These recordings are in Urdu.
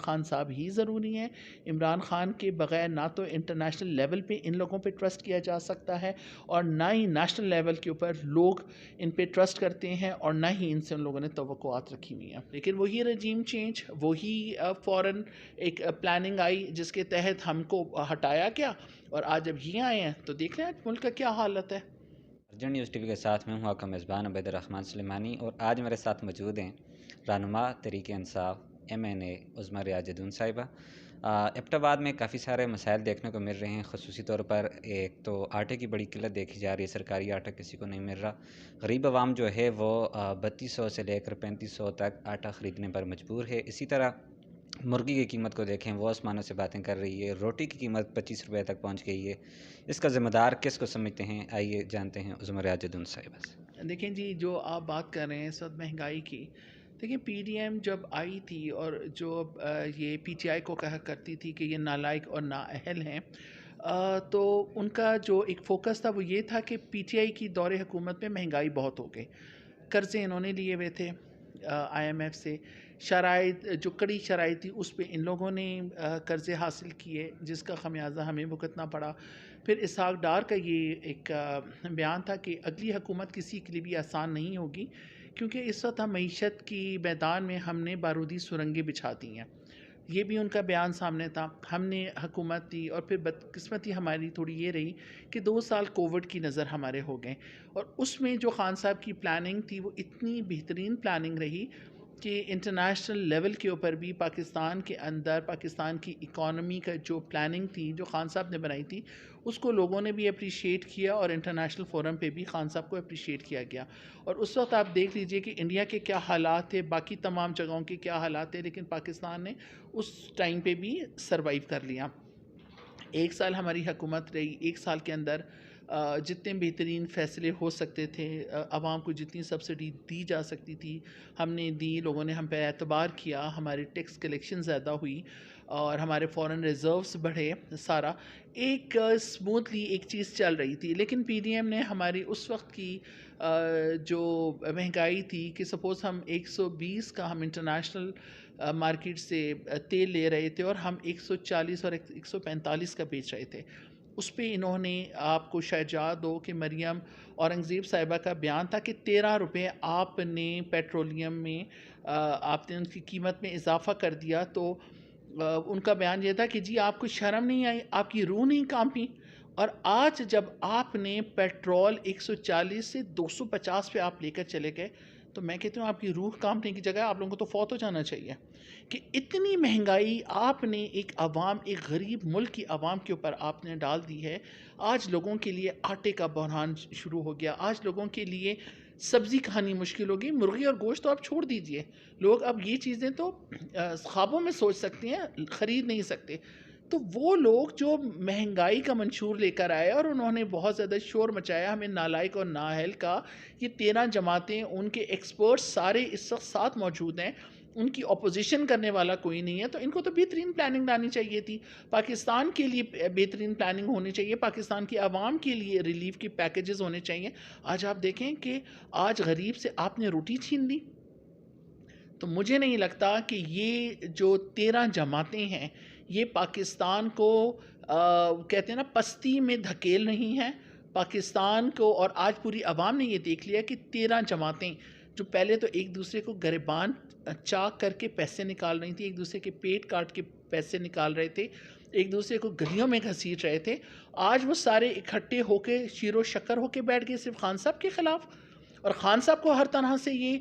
خان صاحب ہی ضروری ہیں. عمران خان کے بغیر نہ تو انٹرنیشنل لیول پہ ان لوگوں پہ ٹرسٹ کیا جا سکتا ہے اور نہ ہی نیشنل لیول کے اوپر لوگ ان پہ ٹرسٹ کرتے ہیں اور نہ ہی ان سے ان لوگوں نے توقعات رکھی ہوئی ہیں. لیکن وہی رجیم چینج، وہی فوراً ایک پلاننگ آئی جس کے تحت ہم کو ہٹایا گیا، اور آج جب یہ آئے ہیں تو دیکھ لیں آج ملک کا کیا حالت ہے. ارجن نیوز ٹی وی کے ساتھ میں ہوں آپ کا میزبان عبید الرحمن سلیمانی، اور آج میرے ساتھ موجود ہیں رہنما تحریک انصاف MNA عظمیٰ ریاض جدون صاحبہ. ایبٹ آباد میں کافی سارے مسائل دیکھنے کو مل رہے ہیں، خصوصی طور پر ایک تو آٹے کی بڑی قلت دیکھی جا رہی ہے، سرکاری آٹا کسی کو نہیں مل رہا. غریب عوام جو ہے وہ 3200 سے لے کر 3500 تک آٹا خریدنے پر مجبور ہے. اسی طرح مرغی کی قیمت کو دیکھیں، وہ آسمانوں سے باتیں کر رہی ہے. روٹی کی قیمت 25 روپے تک پہنچ گئی ہے. اس کا ذمہ دار کس کو سمجھتے ہیں؟ آئیے جانتے ہیں عظمیٰ ریاض جدون صاحبہ سے. دیکھیں جی، جو آپ بات کر رہے ہیں اس وقت مہنگائی کی، دیکھیں PDM جب آئی تھی اور جو یہ PTI کو کہا کرتی تھی کہ یہ نالائق اور نااہل ہیں، تو ان کا جو ایک فوکس تھا وہ یہ تھا کہ PTI کی دور حکومت میں مہنگائی بہت ہو گئی. قرضے انہوں نے لیے ہوئے تھے IMF سے، شرائط جو کڑی شرائط تھی اس پہ ان لوگوں نے قرضے حاصل کیے جس کا خمیازہ ہمیں بھگتنا پڑا. پھر اسحاق ڈار کا یہ ایک بیان تھا کہ اگلی حکومت کسی کے لیے بھی آسان نہیں ہوگی، کیونکہ اس وقت ہم معیشت کی میدان میں ہم نے بارودی سرنگیں بچھا دی ہیں. یہ بھی ان کا بیان سامنے تھا. ہم نے حکومت دی اور پھر بدقسمتی ہماری تھوڑی یہ رہی کہ 2 سال کووڈ کی نظر ہمارے ہو گئے، اور اس میں جو خان صاحب کی پلاننگ تھی وہ اتنی بہترین پلاننگ رہی کہ انٹرنیشنل لیول کے اوپر بھی پاکستان کے اندر پاکستان کی اکانومی کا جو پلاننگ تھی جو خان صاحب نے بنائی تھی اس کو لوگوں نے بھی اپریشیٹ کیا، اور انٹرنیشنل فورم پہ بھی خان صاحب کو اپریشیٹ کیا گیا. اور اس وقت آپ دیکھ لیجئے کہ انڈیا کے کیا حالات تھے، باقی تمام جگہوں کے کیا حالات تھے، لیکن پاکستان نے اس ٹائم پہ بھی سروائیو کر لیا. 1 سال ہماری حکومت رہی. 1 سال کے اندر جتنے بہترین فیصلے ہو سکتے تھے، عوام کو جتنی سبسڈی دی جا سکتی تھی ہم نے دی. لوگوں نے ہم پہ اعتبار کیا، ہماری ٹیکس کلیکشن زیادہ ہوئی اور ہمارے فورن ریزروز بڑھے. سارا ایک اسموتھلی ایک چیز چل رہی تھی. لیکن PDM نے ہماری اس وقت کی جو مہنگائی تھی کہ سپوز ہم 120 کا ہم انٹرنیشنل مارکیٹ سے تیل لے رہے تھے اور ہم 140 اور 145 کا بیچ رہے تھے. اس پہ انہوں نے، آپ کو شاید یاد ہو کہ مریم اورنگزیب صاحبہ کا بیان تھا کہ 13 روپے آپ نے پیٹرولیم میں آپ نے ان کی قیمت میں اضافہ کر دیا. تو ان کا بیان یہ تھا کہ جی آپ کو شرم نہیں آئی، آپ کی روح نہیں کانپی. اور آج جب آپ نے پیٹرول 140 سے 250 پہ آپ لے کر چلے گئے تو میں کہتی ہوں آپ کی روح کانپنے کی جگہ آپ لوگوں کو تو فوت ہو جانا چاہیے کہ اتنی مہنگائی آپ نے ایک عوام، ایک غریب ملک کی عوام کے اوپر آپ نے ڈال دی ہے. آج لوگوں کے لیے آٹے کا بحران شروع ہو گیا، آج لوگوں کے لیے سبزی کھانی مشکل ہوگی. مرغی اور گوشت تو آپ چھوڑ دیجئے، لوگ اب یہ چیزیں تو خوابوں میں سوچ سکتے ہیں، خرید نہیں سکتے. تو وہ لوگ جو مہنگائی کا منشور لے کر آئے اور انہوں نے بہت زیادہ شور مچایا ہمیں نالائق اور نااہل کا، یہ 13 جماعتیں، ان کے ایکسپرٹس سارے اس وقت ساتھ موجود ہیں، ان کی اپوزیشن کرنے والا کوئی نہیں ہے. تو ان کو تو بہترین پلاننگ لانی چاہیے تھی، پاکستان کے لیے بہترین پلاننگ ہونی چاہیے، پاکستان کی عوام کے لیے ریلیف کی پیکیجز ہونے چاہیے. آج آپ دیکھیں کہ آج غریب سے آپ نے روٹی چھین لی. تو مجھے نہیں لگتا کہ یہ جو 13 جماعتیں ہیں یہ پاکستان کو کہتے ہیں نا پستی میں دھکیل رہی ہیں پاکستان کو. اور آج پوری عوام نے یہ دیکھ لیا کہ 13 جماعتیں جو پہلے تو ایک دوسرے کو گریبان چاک کر کے پیسے نکال رہی تھیں، ایک دوسرے کے پیٹ کاٹ کے پیسے نکال رہے تھے، ایک دوسرے کو گلیوں میں گھسیٹ رہے تھے، آج وہ سارے اکٹھے ہو کے شیر و شکر ہو کے بیٹھ گئے صرف خان صاحب کے خلاف. اور خان صاحب کو ہر طرح سے یہ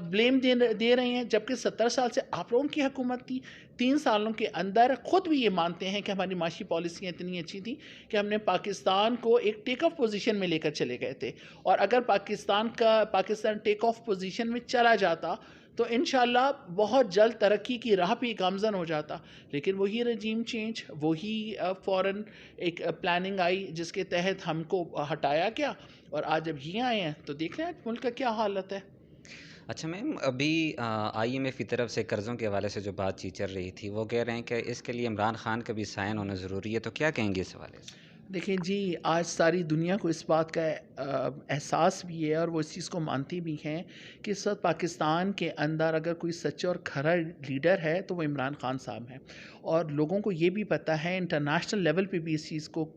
بلیم دے رہے ہیں، جبکہ 70 سال سے آپ لوگوں کی حکومت تھی. 3 سالوں کے اندر خود بھی یہ مانتے ہیں کہ ہماری معاشی پالیسیاں اتنی اچھی تھیں کہ ہم نے پاکستان کو ایک ٹیک آف پوزیشن میں لے کر چلے گئے تھے. اور اگر پاکستان ٹیک آف پوزیشن میں چلا جاتا تو انشاءاللہ بہت جلد ترقی کی راہ پہ گامزن ہو جاتا. لیکن وہی رجیم چینج، وہی فوراً ایک پلاننگ آئی جس کے تحت ہم کو ہٹایا گیا، اور آج جب یہ آئے ہیں تو دیکھ لیں آج ملک کا کیا حالت ہے. اچھا میم، ابھی IMF کی طرف سے قرضوں کے حوالے سے جو بات چیت چل رہی تھی وہ کہہ رہے ہیں کہ اس کے لیے عمران خان کا بھی سائن ہونا ضروری ہے، تو کیا کہیں گے اس حوالے سے؟ دیکھیں جی، آج ساری دنیا کو اس بات کا احساس بھی ہے اور وہ اس چیز کو مانتی بھی ہیں کہ اس وقت پاکستان کے اندر اگر کوئی سچا اور کھرا لیڈر ہے تو وہ عمران خان صاحب ہیں، اور لوگوں کو یہ بھی پتہ ہے، انٹرنیشنل لیول پہ بھی اس چیز کو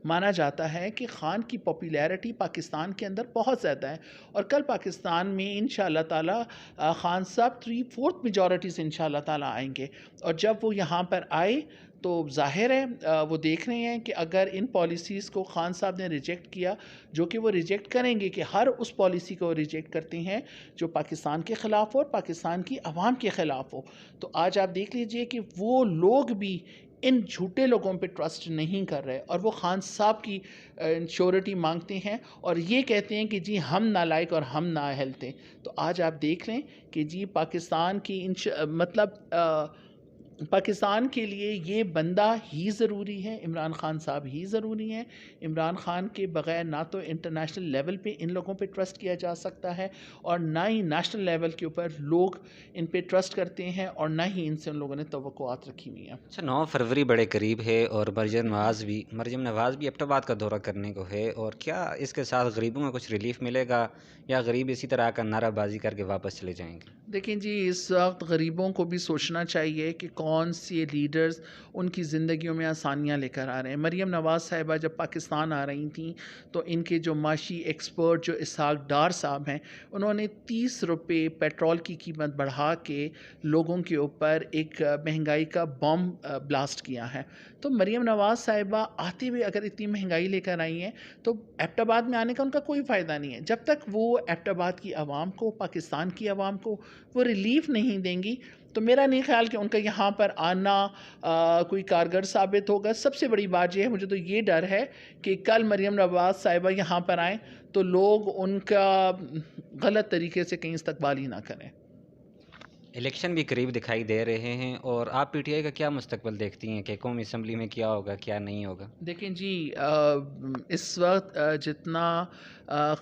مانا جاتا ہے کہ خان کی پاپولیرٹی پاکستان کے اندر بہت زیادہ ہے، اور کل پاکستان میں انشاءاللہ تعالی خان صاحب 3/4 میجورٹی سے انشاءاللہ تعالی آئیں گے، اور جب وہ یہاں پر آئے تو ظاہر ہے وہ دیکھ رہے ہیں کہ اگر ان پالیسیز کو خان صاحب نے ریجیکٹ کیا، جو کہ وہ ریجیکٹ کریں گے، کہ ہر اس پالیسی کو ریجیکٹ کرتے ہیں جو پاکستان کے خلاف ہو اور پاکستان کی عوام کے خلاف ہو، تو آج آپ دیکھ لیجئے کہ وہ لوگ بھی ان جھوٹے لوگوں پہ ٹرسٹ نہیں کر رہے، اور وہ خان صاحب کی انشورٹی مانگتے ہیں اور یہ کہتے ہیں کہ جی ہم نالائق اور ہم نااہل تھے۔ تو آج آپ دیکھ لیں کہ جی پاکستان کی پاکستان کے لیے یہ بندہ ہی ضروری ہے، عمران خان صاحب ہی ضروری ہیں۔ عمران خان کے بغیر نہ تو انٹرنیشنل لیول پہ ان لوگوں پہ ٹرسٹ کیا جا سکتا ہے، اور نہ ہی نیشنل لیول کے اوپر لوگ ان پہ ٹرسٹ کرتے ہیں، اور نہ ہی ان سے ان لوگوں نے توقعات رکھی ہوئی ہیں۔ اچھا، 9 فروری بڑے قریب ہے اور مریم نواز بھی ایبٹ آباد کا دورہ کرنے کو ہے، اور کیا اس کے ساتھ غریبوں میں کچھ ریلیف ملے گا یا غریب اسی طرح کا نعرہ بازی کر کے واپس چلے جائیں گے؟ دیکھیں جی، اس وقت غریبوں کو بھی سوچنا چاہیے کہ کون سی لیڈرز ان کی زندگیوں میں آسانیاں لے کر آ رہے ہیں۔ مریم نواز صاحبہ جب پاکستان آ رہی تھیں تو ان کے جو معاشی ایکسپرٹ جو اسحاق ڈار صاحب ہیں، انہوں نے 30 روپے پیٹرول کی قیمت بڑھا کے لوگوں کے اوپر ایک مہنگائی کا بم بلاسٹ کیا ہے۔ تو مریم نواز صاحبہ آتے ہوئے اگر اتنی مہنگائی لے کر آئی ہیں تو ایبٹ آباد میں آنے کا ان کا کوئی فائدہ نہیں ہے، جب تک وہ ایبٹ آباد کی عوام کو، پاکستان کی عوام کو وہ ریلیف نہیں دیں گی تو میرا نہیں خیال کہ ان کا یہاں پر آنا کوئی کارگر ثابت ہوگا۔ سب سے بڑی بات یہ ہے، مجھے تو یہ ڈر ہے کہ کل مریم نواز صاحبہ یہاں پر آئیں تو لوگ ان کا غلط طریقے سے کہیں استقبال ہی نہ کریں۔ الیکشن بھی قریب دکھائی دے رہے ہیں، اور آپ پی ٹی آئی کا کیا مستقبل دیکھتی ہیں کہ قومی اسمبلی میں کیا ہوگا کیا نہیں ہوگا؟ دیکھیں جی، اس وقت جتنا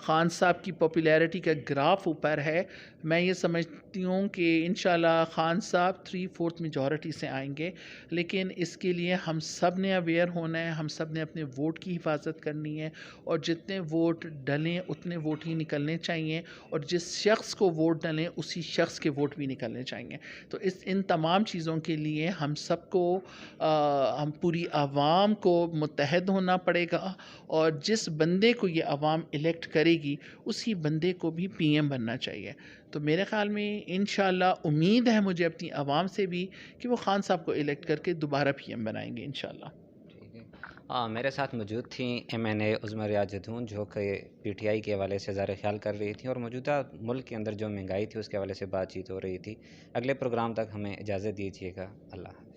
خان صاحب کی پاپولیرٹی کا گراف اوپر ہے، میں یہ سمجھتی ہوں کہ انشاءاللہ خان صاحب 3/4 میجورٹی سے آئیں گے، لیکن اس کے لیے ہم سب نے اویئر ہونا ہے، ہم سب نے اپنے ووٹ کی حفاظت کرنی ہے، اور جتنے ووٹ ڈلیں اتنے ووٹ ہی نکلنے چاہیے، اور جس شخص کو ووٹ ڈلیں اسی شخص کے ووٹ بھی نکلنے چاہیے۔ تو ان تمام چیزوں کے لیے ہم سب کو، ہم پوری عوام کو متحد ہونا پڑے گا، اور جس بندے کو یہ عوام الیکٹ کرے گی اسی بندے کو بھی پی ایم بننا چاہیے۔ تو میرے خیال میں انشاءاللہ امید ہے مجھے اپنی عوام سے بھی کہ وہ خان صاحب کو الیکٹ کر کے دوبارہ پی ایم بنائیں گے انشاءاللہ۔ ٹھیک ہے۔ میرے ساتھ موجود تھیں MNA عظمیٰ ریاض جدون، جو کہ PTI کے حوالے سے اظہار خیال کر رہی تھیں، اور موجودہ ملک کے اندر جو مہنگائی تھی اس کے حوالے سے بات چیت ہو رہی تھی۔ اگلے پروگرام تک ہمیں اجازت دیجیے گا۔ اللہ حافظ۔